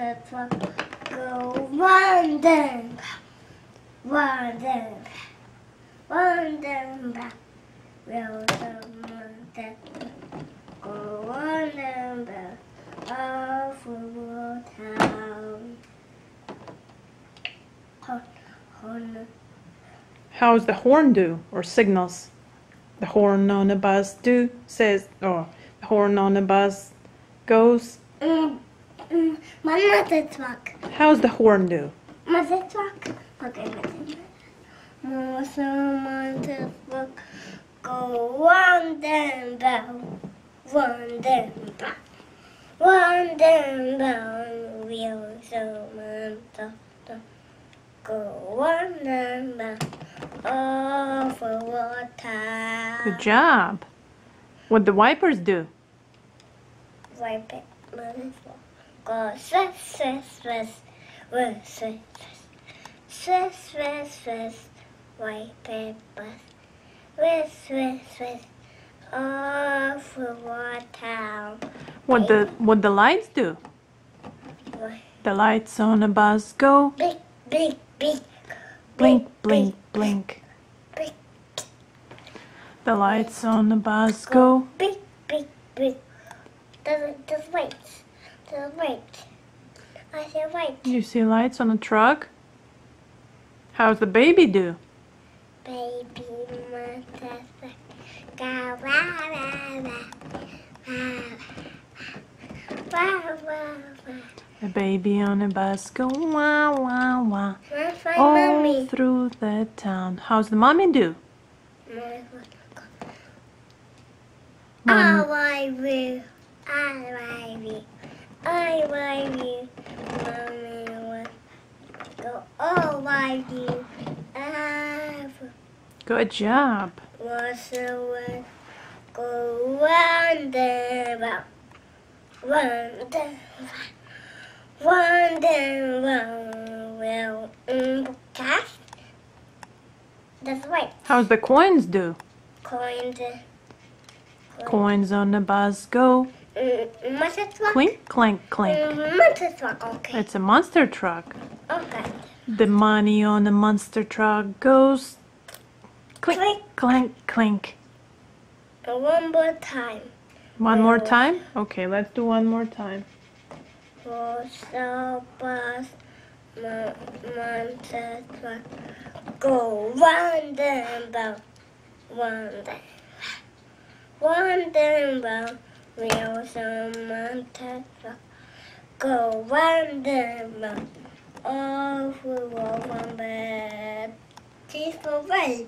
monster truck go wandering, wandering, wandering back. Will the monster go wandering back off the town? Horn. How's the horn do or signals? The horn on the bus do says, the horn on the bus goes. Monster truck. How's the horn do? Monster truck. Okay, monster truck go wandering back, wandering back, wandering back. Will the monster truck go wandering back over water? Good job. What the wipers do? Wipe it, go swish, swish, swish, swish, swish, swish, swish, swish, wipe it, swish, swish, swish, over water. What the lights do? The lights on the bus go Big, big, big. blink, blink, blink. Big. The lights on the bus go. Big, big, big. There's lights. There's lights. I see lights. You see lights on the truck? How's the baby do? Baby monster go wah, wah, wah, wah, wah, wah, wah. The baby on the bus go wah, wah, wah. Wanna find All mommy? through the town. How's the mommy do? I love you. I love you. I love you. Mommy wants go all love you. I Good job. was the go round and round. Round and round. Round and round. Well, cast. That's right. How's the coins do? Coins. Coins on the bus go Monster truck. clink, clank, clink. Monster truck. Okay. It's a monster truck. Okay. The money on the monster truck goes clink, Clink. clank, clink. One more time. One more time? Okay, let's do one more time. For the bus, monster truck, go round and round, round and round. Wheels on monster truck, go round and round. Over one bed. Cheese for run.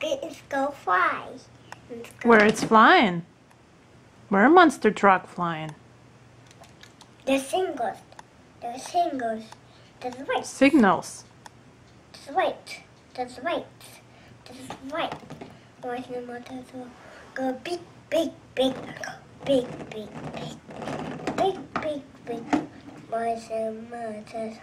Let's go fly. Where it's flying. Where a monster truck flying. The singles. The singles. That's right. Signals. That's right. That's right. That's right. Where's the motor to go big, big, big, go big, big, big, big, big, big. Where's the motor